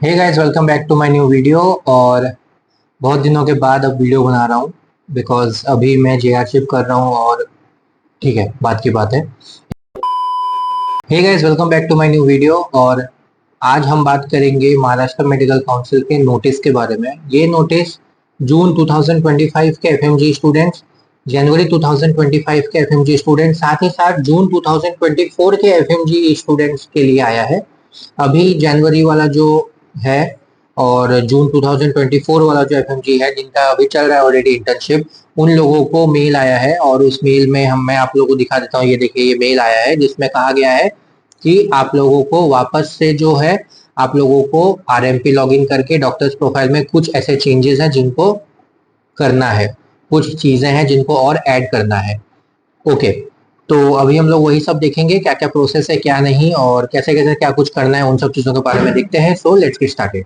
Hey guys, welcome back to my new video. और बहुत दिनों के बाद अब वीडियो बना रहा हूँ बिकॉज अभी मैं जेआरशिप कर रहा हूँ और ठीक है, बात की बात है। Hey guys, welcome back to my new video. और आज हम बात करेंगे महाराष्ट्र मेडिकल काउंसिल के नोटिस के बारे में। ये नोटिस जून 2025 के एफएमजी स्टूडेंट्स, जनवरी 2025 के एफएमजी स्टूडेंट्स, साथ ही साथ जून 2024 के एफएमजी स्टूडेंट्स के लिए आया है। अभी जनवरी वाला जो है और जून 2024 वाला जो एफएमजी है, जिनका अभी चल रहा है ऑलरेडी इंटर्नशिप, उन लोगों को मेल आया है। और उस मेल में मैं आप लोगों को दिखा देता हूँ। ये देखिए, ये मेल आया है जिसमें कहा गया है कि आप लोगों को वापस से जो है, आप लोगों को आरएमपी लॉगिन करके डॉक्टर्स प्रोफाइल में कुछ ऐसे चेंजेस हैं जिनको करना है, कुछ चीजें हैं जिनको और ऐड करना है। ओके, तो अभी हम लोग वही सब देखेंगे, क्या क्या प्रोसेस है, क्या नहीं, और कैसे कैसे क्या कुछ करना है, उन सब चीजों के बारे में देखते हैं। So let's get started.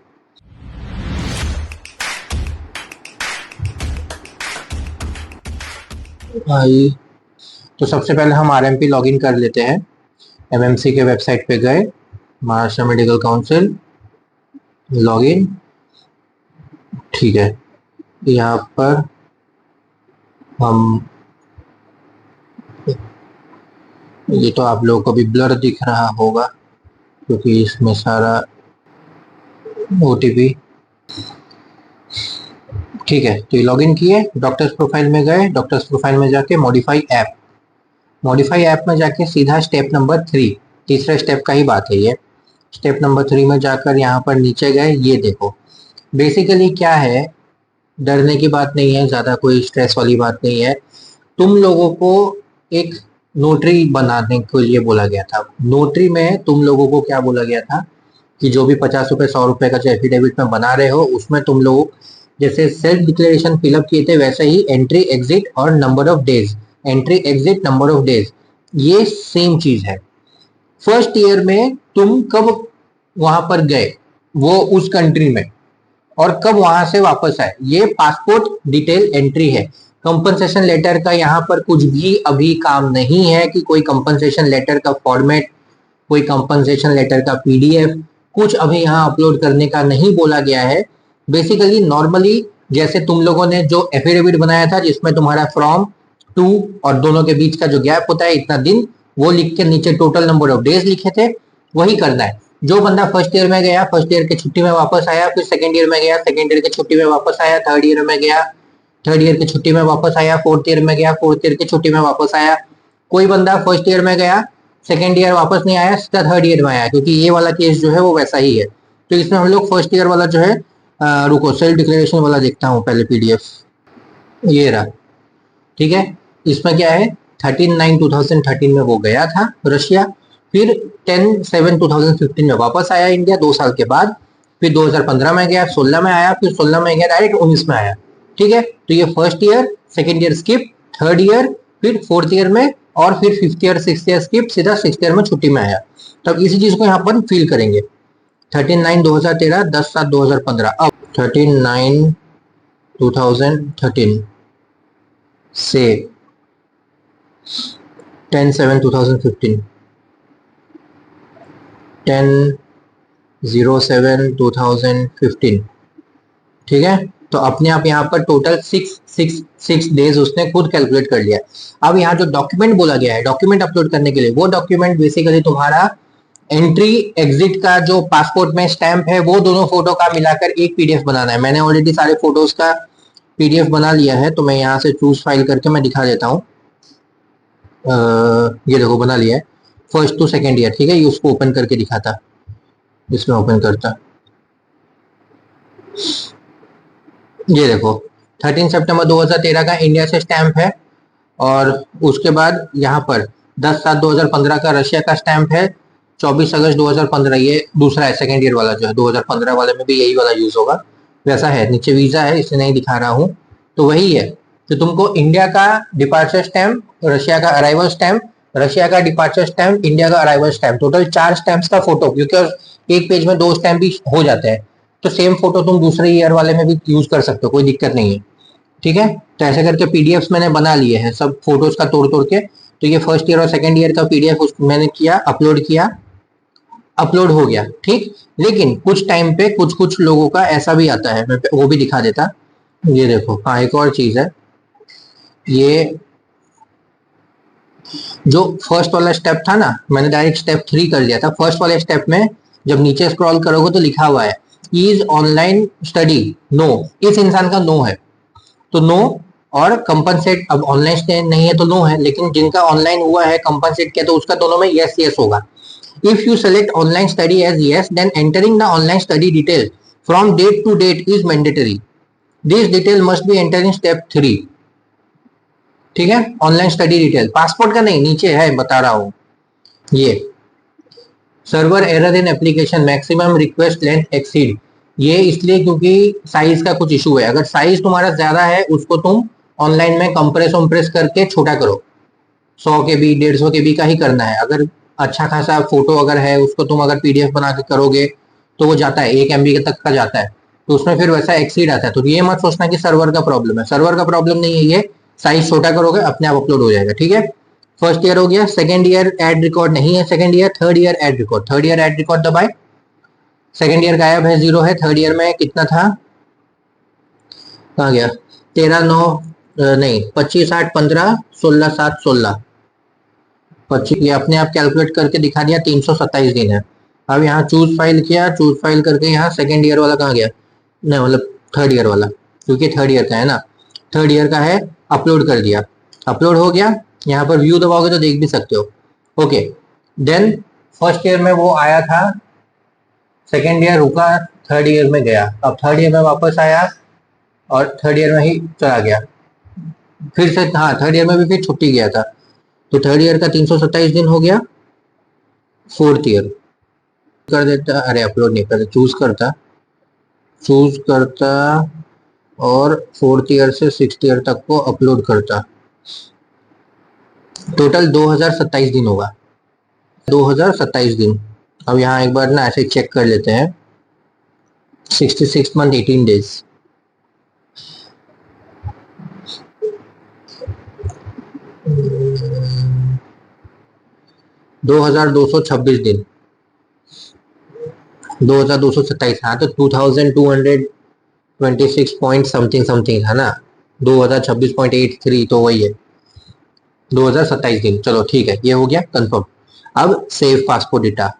भाई, तो सबसे पहले हम आरएमपी लॉगिन कर लेते हैं। एमएमसी के वेबसाइट पे गए, महाराष्ट्र मेडिकल काउंसिल लॉगिन, ठीक है। यहाँ पर हम, ये तो आप लोगों को भी ब्लर दिख रहा होगा क्योंकि इसमें सारा ओटीपी, ठीक है। तो ये लॉगिन किए, डॉक्टर्स प्रोफाइल में गए, डॉक्टर्स प्रोफाइल में जाके मॉडिफाई ऐप, मॉडिफाई ऐप में जाके सीधा स्टेप नंबर 3, तीसरे स्टेप का ही बात है ये। स्टेप नंबर 3 में जाकर यहाँ पर नीचे गए, ये देखो। बेसिकली क्या है, डरने की बात नहीं है, ज़्यादा कोई स्ट्रेस वाली बात नहीं है। तुम लोगों को एक नोटरी बनाने के लिए बोला गया था। नोटरी में तुम लोगों को क्या बोला गया था कि जो भी 50 रुपये 100 रुपये का जो एफिडेविट में बना रहे हो, उसमें तुम लोग जैसे सेल्फ डिक्लेरेशन फिलअप किए थे वैसे ही एंट्री एग्जिट और number of days, entry exit number of days, ये सेम चीज है। फर्स्ट ईयर में तुम कब वहां पर गए वो उस कंट्री में, और कब वहां से वापस आए, ये पासपोर्ट डिटेल एंट्री है। कंपनसेशन लेटर का यहाँ पर कुछ भी अभी काम नहीं है कि कोई कंपनसेशन लेटर का फॉर्मेट, कोई कंपनसेशन लेटर का पीडीएफ कुछ अभी यहाँ अपलोड करने का नहीं बोला गया है। बेसिकली नॉर्मली जैसे तुम लोगों ने जो एफिडेविट बनाया था जिसमें तुम्हारा फ्रॉम टू और दोनों के बीच का जो गैप होता है इतना दिन, वो लिख के नीचे टोटल नंबर ऑफ डेज लिखे थे, वही करना है। जो बंदा फर्स्ट ईयर में गया, फर्स्ट ईयर की छुट्टी में वापस आया, फिर सेकंड ईयर में गया, सेकंड ईयर की छुट्टी में वापस आया, थर्ड ईयर में गया, थर्ड ईयर की छुट्टी में वापस आया, फोर्थ ईयर में गया, फोर्थ ईयर की छुट्टी में वापस आया। कोई बंदा फर्स्ट ईयर में गया, सेकेंड ईयर वापस नहीं आया, सीधा थर्ड ईयर में आया, क्योंकि ये वाला केस जो है वो वैसा ही है। तो इसमें हम लोग फर्स्ट ईयर वाला जो है, रुको सेल्फ डिक्लेरेशन वाला देखता हूँ पहले पीडीएफ, ये रहा, ठीक है। इसमें क्या है, 13/9/2013 में वो गया था रशिया, फिर 10/7/2015 में वापस आया इंडिया 2 साल के बाद, फिर 2015 में गया, 16 में आया, फिर 16 में गया, डायरेक्ट 19 में आया, ठीक है। तो ये first year, second year skip, third year, फिर फोर्थ ईयर में, और फिर fifth year six year skip, सीधा सिक्स ईयर में छुट्टी में आया। तब इसी चीज को यहाँ पर फील करेंगे। 13/9/2013, 10/7/2015, अब 13/9/2013 से 10/7/2015, 10/07/2015, ठीक है। तो अपने आप यहाँ पर टोटल सिक्स डेज उसने खुद कैलकुलेट कर लिया। अब यहाँ जो डॉक्यूमेंट बोला गया है डॉक्यूमेंट अपलोड करने के लिए, वो डॉक्यूमेंट बेसिकली तुम्हारा एंट्री एग्जिट का जो पासपोर्ट में स्टैंप है, वो दोनों फोटो का मिलाकर एक पीडीएफ बनाना है। मैंने ऑलरेडी सारे फोटोज का पीडीएफ बना लिया है, तो मैं यहाँ से चूज फाइल करके मैं दिखा देता हूँ। ये देखो, बना लिया है, फर्स्ट टू सेकेंड ईयर, ठीक है। ये उसको ओपन करके दिखाता, इसमें ओपन करता, ये देखो 13 सितंबर 2013 का इंडिया से स्टैंप है, और उसके बाद यहाँ पर 10/7/2015 का रशिया का स्टैंप है, 24 अगस्त 2015, ये दूसरा है, सेकेंड ईयर वाला जो है। 2015 वाले में भी यही वाला यूज होगा, वैसा है। नीचे वीजा है, इसे नहीं दिखा रहा हूँ, तो वही है। तो तुमको इंडिया का डिपार्चर स्टैंप, रशिया का अराइवल स्टैंप, रशिया का डिपार्चर स्टैंप, इंडिया का अराइवल स्टैंप, टोटल 4 स्टैंप्स का फोटो, क्योंकि एक पेज में 2 स्टैंप भी हो जाते हैं, तो सेम फोटो तुम दूसरे ईयर वाले में भी यूज कर सकते हो, कोई दिक्कत नहीं है, ठीक है। तो ऐसे करके पीडीएफ मैंने बना लिए हैं सब फोटोज का तोड़ तोड़ के। तो ये फर्स्ट ईयर और सेकंड ईयर का पीडीएफ मैंने किया, अपलोड किया, अपलोड हो गया, ठीक। लेकिन कुछ टाइम पे कुछ कुछ लोगों का ऐसा भी आता है, मैं वो भी दिखा देता। ये देखो, हाँ एक और चीज है, ये जो फर्स्ट वाला स्टेप था ना, मैंने डायरेक्ट स्टेप 3 कर दिया था। फर्स्ट वाले स्टेप में जब नीचे स्क्रॉल करोगे तो लिखा हुआ है इज ऑनलाइन स्टडी नो, इस इंसान का नो है, तो नो। और कंपनसेट, अब ऑनलाइन नहीं है तो नो है, लेकिन जिनका ऑनलाइन हुआ है कंपनसेट किया तो उसका दोनों में यस यस होगा। If you select online study as yes then entering the online study detail from date to date is mandatory, this detail must be enter in step 3। ठीक है, ऑनलाइन स्टडी डिटेल पासपोर्ट का नहीं, नीचे है बता रहा हूं। ये server error in application maximum request length exceed, ये इसलिए क्योंकि साइज का कुछ इशू है। अगर साइज तुम्हारा ज्यादा है उसको तुम ऑनलाइन में कंप्रेस वम्प्रेस करके छोटा करो, 100 के बी 150 के बी का ही करना है। अगर अच्छा खासा फोटो अगर है उसको तुम अगर पीडीएफ बना के करोगे तो वो जाता है 1 MB तक का जाता है, तो उसमें फिर वैसा एक्सीड आता है। तो ये मत सोचना कि सर्वर का प्रॉब्लम है, सर्वर का प्रॉब्लम नहीं है, ये साइज छोटा करोगे अपने आप अपलोड हो जाएगा। ठीक है, फर्स्ट ईयर हो गया। सेकंड ईयर एड रिकॉर्ड नहीं है, second year third year add record, third year add record दबाए, सेकंड ईयर गायब है, 0 है। थर्ड ईयर में कितना था, कहाँ गया, 13/9 नहीं 25/8/15 16/7 16, 25 ये अपने आप कैलकुलेट करके दिखा दिया, 327 दिन है। अब यहाँ चूज फाइल किया, चूज फाइल करके यहाँ सेकंड ईयर वाला कहाँ गया, नहीं मतलब थर्ड ईयर वाला, क्योंकि थर्ड ईयर का है ना, थर्ड ईयर का है, अपलोड कर दिया, अपलोड हो गया। यहाँ पर व्यू दबाओगे तो देख भी सकते हो। ओके, देन फर्स्ट ईयर में वो आया था, सेकेंड ईयर रुका, थर्ड ईयर में गया, अब थर्ड ईयर में वापस आया और थर्ड ईयर में ही चला गया फिर से। हाँ, थर्ड ईयर में भी फिर छुट्टी गया था, तो थर्ड ईयर का 327 दिन हो गया। फोर्थ ईयर कर देता, अरे अपलोड नहीं करता, चूज करता और फोर्थ ईयर से सिक्स्थ ईयर तक को अपलोड करता, टोटल 2027 दिन होगा, 2027 दिन। अब यहाँ एक बार ना ऐसे चेक कर लेते हैं, 66 मंथ 18 डेज, दो हजार 226 दिन, 2227, हाँ तो 2226 पॉइंट समथिंग समथिंग है ना, 2026.83, तो वही है 2027 दिन। चलो ठीक है, ये हो गया कंफर्म। अब save passport data,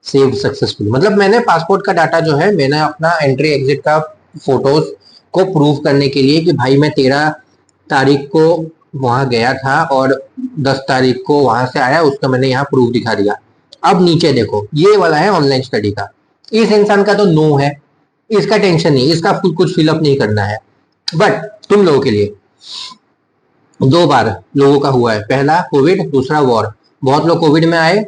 save successful, मतलब मैंने पासपोर्ट का डाटा जो है, मैंने अपना एंट्री एग्जिट का फोटोज को प्रूव करने के लिए कि भाई मैं 13 तारीख को वहां गया था और 10 तारीख को वहां से आया, उसका मैंने यहाँ प्रूफ दिखा दिया। अब नीचे देखो, ये वाला है ऑनलाइन स्टडी का, इस इंसान का तो नो है, इसका टेंशन नहीं, इसका कुछ फिलअप नहीं करना है। बट तुम लोगों के लिए 2 बार लोगों का हुआ है, पहला कोविड, दूसरा वॉर। बहुत लोग कोविड में आए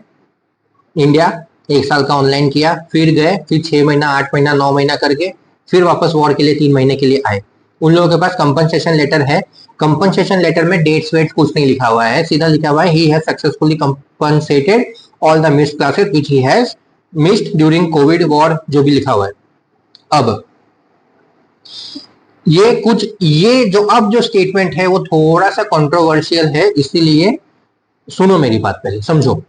इंडिया, 1 साल का ऑनलाइन किया, फिर गए, फिर 6 महीना 8 महीना 9 महीना करके फिर वापस वॉर के लिए 3 महीने के लिए आए। उन लोगों के पास कंपनसेशन लेटर है, कंपनसेशन लेटर में डेट्स वेट्स कुछ नहीं लिखा हुआ है, सीधा लिखा हुआ है he has successfully compensated all the missed classes which he has missed during Covid war, जो भी लिखा हुआ है। अब ये जो अब जो स्टेटमेंट है वो थोड़ा सा कंट्रोवर्शियल है, इसीलिए सुनो मेरी बात, पहले समझो।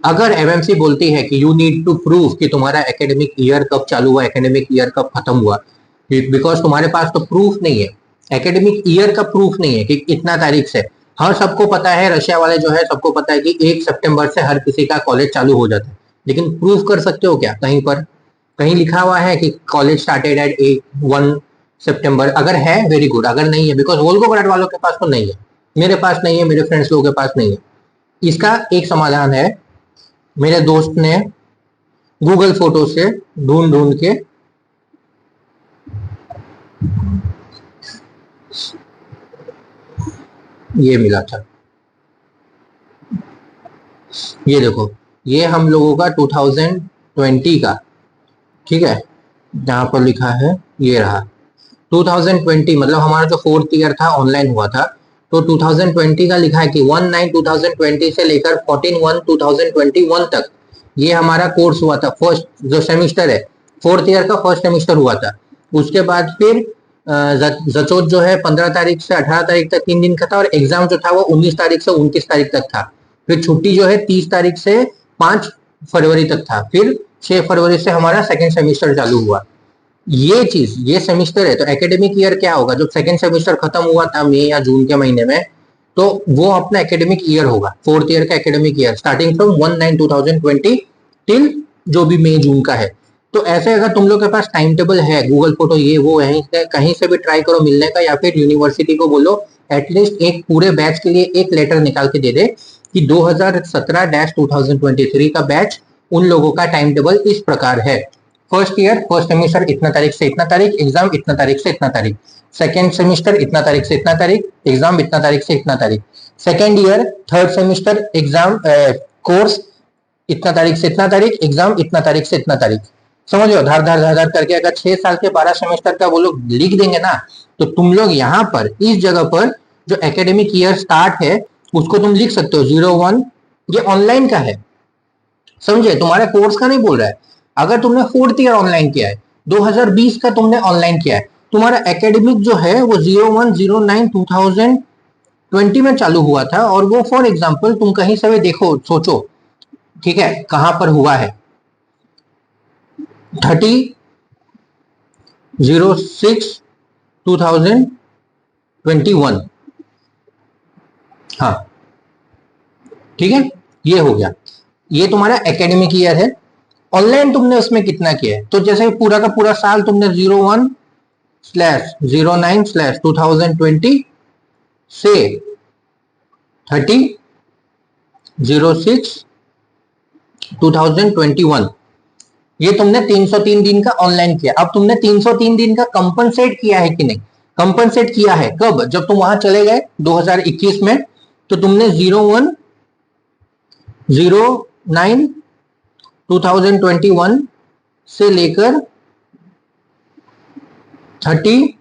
अगर एमएमसी बोलती है कि यू नीड टू प्रूव कि तुम्हारा एकेडमिक ईयर कब चालू हुआ, एकेडमिक ईयर कब खत्म हुआ, बिकॉज तुम्हारे पास तो प्रूफ नहीं है, एकेडमिक ईयर का प्रूफ नहीं है कि इतना तारीख से। हाँ सबको पता है, रशिया वाले जो है सबको पता है कि 1 सितंबर से हर किसी का कॉलेज चालू हो जाता है, लेकिन प्रूफ कर सकते हो क्या कहीं पर, कहीं लिखा हुआ है कि कॉलेज स्टार्टेड एट 1 सितंबर? अगर है वेरी गुड, अगर नहीं है, बिकॉज वोल्गोग्राड वालों के पास तो नहीं है, मेरे पास नहीं है, मेरे फ्रेंड्स लोगों के पास नहीं है। इसका एक समाधान है, मेरे दोस्त ने गूगल फोटो से ढूंढ ढूंढ के ये मिला था, ये देखो, ये हम लोगों का 2020 का, ठीक है, जहां पर लिखा है ये रहा 2020, मतलब हमारा जो फोर्थ ईयर था ऑनलाइन हुआ था, तो 2020 का लिखा है कि 1/9/2020 से लेकर 14/1/2021 तक ये हमारा कोर्स हुआ था, फर्स्ट जो सेमिस्टर है, फोर्थ ईयर का फर्स्ट सेमिस्टर हुआ था। उसके बाद फिर जचोत जो है 15 तारीख से 18 तारीख तक 3 दिन का था, और एग्जाम जो था वो 19 तारीख से 29 तारीख तक था। फिर छुट्टी जो है 30 तारीख से 5 फरवरी तक था, फिर 6 फरवरी से हमारा सेकेंड सेमिस्टर चालू हुआ। ये चीज, ये सेमिस्टर है, तो एकेडमिक ईयर क्या होगा, जब सेकेंड सेमिस्टर खत्म हुआ था मई या जून के महीने में, तो वो अपना एकेडमिक ईयर होगा, फोर्थ ईयर का academic year starting from 1/9/2020 till जो भी मई जून का है। तो ऐसे अगर तुम लोग के पास टाइम टेबल है, गूगल फोटो ये वो यहीं से कहीं से भी ट्राई करो मिलने का, या फिर यूनिवर्सिटी को बोलो एटलीस्ट एक पूरे बैच के लिए एक लेटर निकाल के दे दे कि 2017-2023 का बैच उन लोगों का टाइम टेबल इस प्रकार है। फर्स्ट ईयर फर्स्ट सेमिस्टर इतना तारीख से इतना तारीख, एग्जाम इतना तारीख से इतना तारीख। सेकेंड सेमिस्टर इतना तारीख से इतना तारीख, एग्जाम इतना तारीख से इतना तारीख। Second year third semester exam course इतना तारीख से इतना तारीख, एग्जाम इतना तारीख से इतना तारीख। समझ लो, धार धार धार धार करके अगर 6 साल के 12 सेमेस्टर का वो लोग लिख देंगे ना, तो तुम लोग यहाँ पर इस जगह पर जो एकेडमिक ईयर स्टार्ट है उसको तुम लिख सकते हो 01। ये ऑनलाइन का है, समझे, तुम्हारे कोर्स का नहीं बोल रहा है। अगर तुमने फोर्थ ईयर ऑनलाइन किया है, 2020 का तुमने ऑनलाइन किया है, तुम्हारा एकेडमिक जो है वो 01/09/2020 में चालू हुआ था, और वो फॉर एग्जाम्पल तुम कहीं से भी देखो सोचो, ठीक है, कहां पर हुआ है, 30/06/2021। हाँ, ठीक है, ये हो गया, ये तुम्हारा एकेडमिक ईयर है। ऑनलाइन तुमने उसमें कितना किया है, तो जैसे पूरा का पूरा साल तुमने 01/09/2020 से 30/06/2021, ये तुमने 303 दिन का ऑनलाइन किया। अब तुमने 303 दिन का कंपनसेट किया है कि नहीं, कंपनसेट किया है कब, जब तुम वहां चले गए 2021 में, तो तुमने 01/09/2021 से लेकर 30,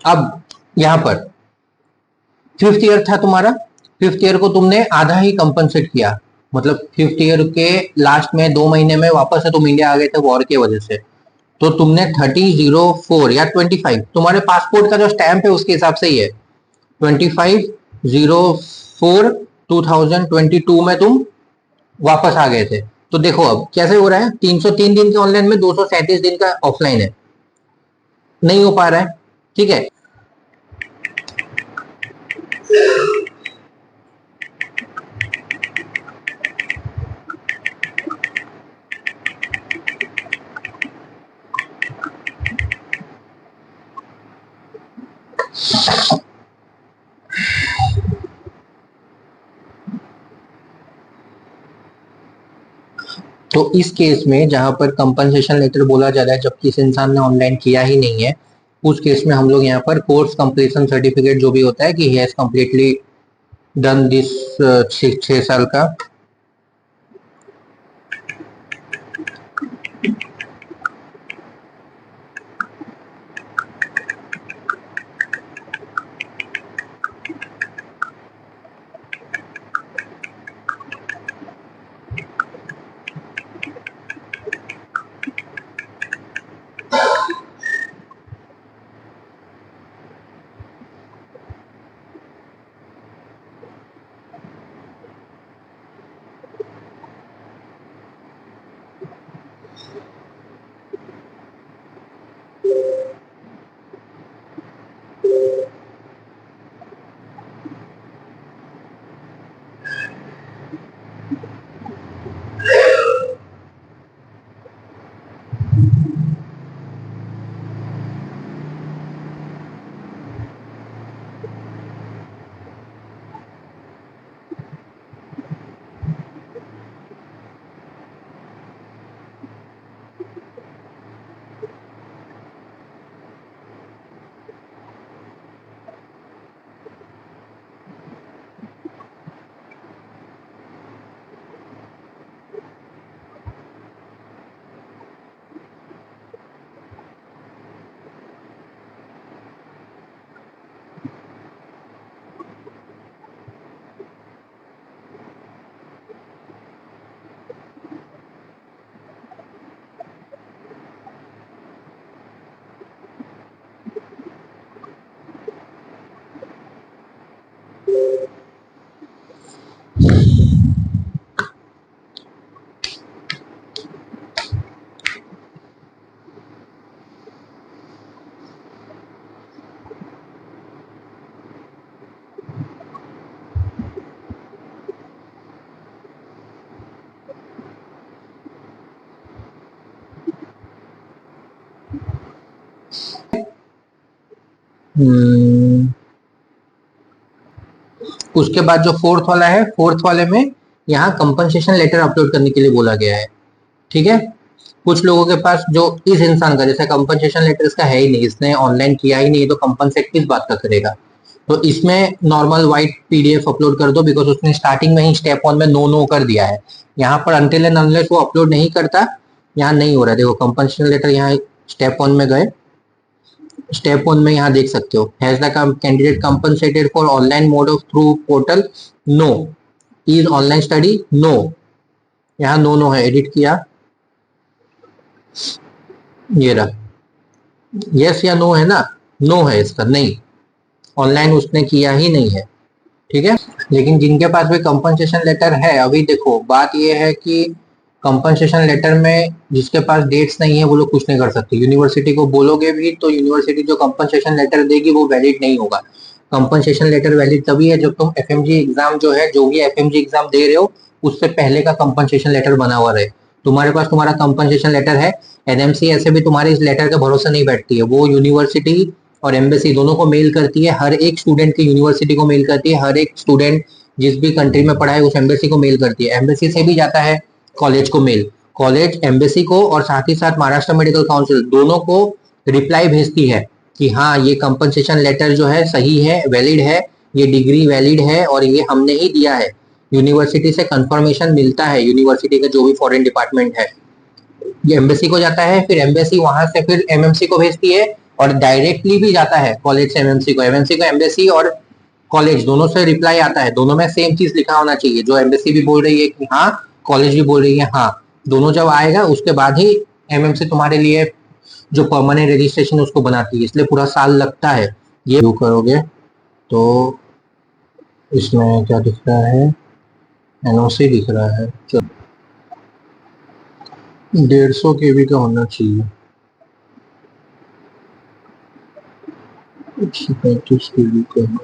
अब यहां पर फिफ्थ ईयर था तुम्हारा, फिफ्थ ईयर को तुमने आधा ही कंपनसेट किया, मतलब फिफ्थ ईयर के लास्ट में 2 महीने में वापस से तुम इंडिया आ गए थे वॉर की वजह से, तो तुमने 30/04 या 25, तुम्हारे पासपोर्ट का जो स्टैंप है उसके हिसाब से ही है, 25/04/2022 में तुम वापस आ गए थे। तो देखो अब कैसे हो रहा है, 303 दिन के ऑनलाइन में 237 दिन का ऑफलाइन है, नहीं हो पा रहा है, ठीक है। तो इस केस में जहां पर कंपनसेशन लेटर बोला जा रहा है जबकि इस इंसान ने ऑनलाइन किया ही नहीं है, उस केस में हम लोग यहाँ पर कोर्स कंप्लीशन सर्टिफिकेट जो भी होता है कि he has completely done this 6 साल का, हम्म, उसके बाद जो फोर्थ वाला है, फोर्थ वाले में यहाँ कंपनसेशन लेटर अपलोड करने के लिए बोला गया है। ठीक है, कुछ लोगों के पास जो इस इंसान का जैसे कंपनसेशन लेटर इसका है ही नहीं, इसने ऑनलाइन किया ही नहीं, तो कंपनसेट किस बात का करेगा। तो इसमें नॉर्मल वाइट पीडीएफ अपलोड कर दो, बिकॉज उसने स्टार्टिंग में ही स्टेप वन में नो नो कर दिया है। यहाँ पर अनटिल एंड अनलेस वो अपलोड नहीं करता, यहाँ नहीं हो रहा है। देखो कंपनसेशन लेटर यहाँ स्टेप वन में गए, स्टेप वन में यहाँ देख सकते हो, has the candidate compensated for online mode of through portal, no. Is online study, no. यहाँ नो नो है, एडिट किया, ये रहा, यस या नो है ना, नो है इसका, नहीं, ऑनलाइन उसने किया ही नहीं है। ठीक है, लेकिन जिनके पास भी कंपनसेशन लेटर है, अभी देखो बात ये है कि कंपनसेशन लेटर में जिसके पास डेट्स नहीं है वो लोग कुछ नहीं कर सकते। यूनिवर्सिटी को बोलोगे भी तो यूनिवर्सिटी जो कंपनसेशन लेटर देगी वो वैलिड नहीं होगा। कंपनसेशन लेटर वैलिड तभी है जब तुम एफएमजी एग्जाम जो है, जो भी एफएमजी एग्जाम दे रहे हो, उससे पहले का कंपनसेशन लेटर बना हुआ रहे। तुम्हारे पास तुम्हारा कंपनसेशन लेटर है, एनएमसी ऐसे भी तुम्हारे इस लेटर के भरोसे नहीं बैठती है, वो यूनिवर्सिटी और एम्बेसी दोनों को मेल करती है, हर एक स्टूडेंट की यूनिवर्सिटी को मेल करती है, हर एक स्टूडेंट जिस भी कंट्री में पढ़ा है उस एम्बेसी को मेल करती है, एम्बेसी से भी जाता है कॉलेज को मेल, कॉलेज एम्बेसी को और साथ ही साथ महाराष्ट्र मेडिकल काउंसिल दोनों को रिप्लाई भेजती है कि हाँ ये कंपनसेशन लेटर जो है सही है, वैलिड है, ये डिग्री वैलिड है और ये हमने ही दिया है। यूनिवर्सिटी से कंफर्मेशन मिलता है, यूनिवर्सिटी का जो भी फॉरेन डिपार्टमेंट है, ये एम्बेसी को जाता है, फिर एम्बेसी वहां से फिर एमएमसी को भेजती है और डायरेक्टली भी जाता है कॉलेज से एमएमसी को, एमएमसी को एम्बेसी और कॉलेज दोनों से रिप्लाई आता है, दोनों में सेम चीज लिखा होना चाहिए, जो एम्बेसी भी बोल रही है कि हाँ, कॉलेज भी बोल रही है हाँ, दोनों जब आएगा उसके बाद ही एमएमसी तुम्हारे लिए जो परमानेंट रजिस्ट्रेशन उसको बनाती है, इसलिए पूरा साल लगता है। ये करोगे तो इसमें क्या दिख रहा है, एनओसी दिख रहा है, 150 केबी का होना चाहिए, 135 केबी का।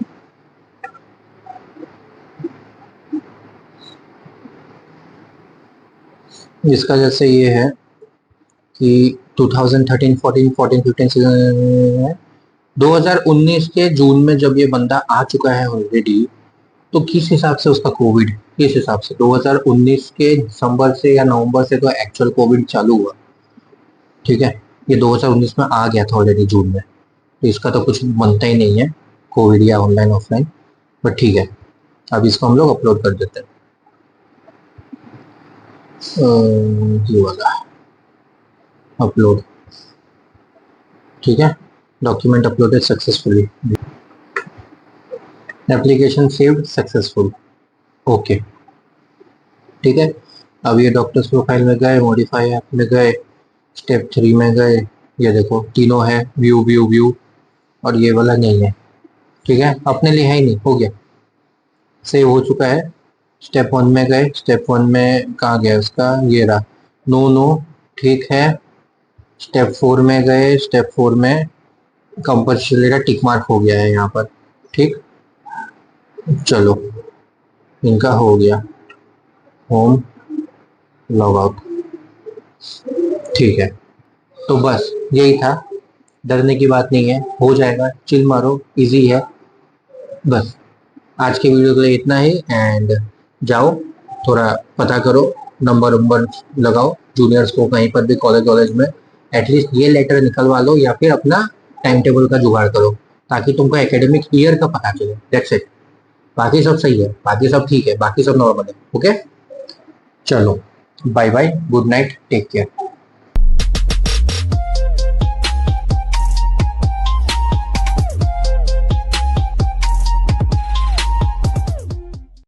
इसका जैसे ये है कि 2013, 14, 14, 15 सीजन है, 2019 के जून में जब ये बंदा आ चुका है ऑलरेडी, तो किस हिसाब से उसका कोविड, किस हिसाब से 2019 के दिसंबर से या नवंबर से तो एक्चुअल कोविड चालू हुआ। ठीक है, ये 2019 में आ गया था ऑलरेडी जून में, तो इसका तो कुछ बनता ही नहीं है कोविड या ऑनलाइन ऑफलाइन, बट ठीक है, अब इसको हम लोग अपलोड कर देते हैं। ये वाला अपलोड, ठीक है, document uploaded successfully, application saved successful, okay. ठीक है, अब ये डॉक्टर्स प्रोफाइल में गए, मॉडिफाई ऐप में गए, स्टेप 3 में गए, ये देखो तीनों है, व्यू व्यू व्यू, और ये वाला नहीं है। ठीक है, अपने लिए है ही नहीं, हो गया, सेव हो चुका है। स्टेप 1 में गए, स्टेप 1 में कहाँ गया उसका, ये रहा, नो नो, ठीक है। स्टेप 4 में गए, स्टेप 4 में कंपल्सरी टिक मार्क हो गया है यहाँ पर, ठीक, चलो इनका हो गया, होम लॉग आउट, ठीक है। तो बस यही था, डरने की बात नहीं है, हो जाएगा, चिल मारो, इजी है। बस आज के वीडियो के लिए इतना ही, एंड जाओ थोड़ा पता करो, नंबर नंबर लगाओ जूनियर्स को कहीं पर भी, कॉलेज वॉलेज में, एटलीस्ट ये लेटर निकलवा लो या फिर अपना टाइम टेबल का जुगाड़ करो, ताकि तुमको एकेडमिक ईयर का पता चले, दैट्स इट। बाकी सब सही है, बाकी सब ठीक है, बाकी सब नॉर्मल है, ओके। चलो bye bye, good night, take care.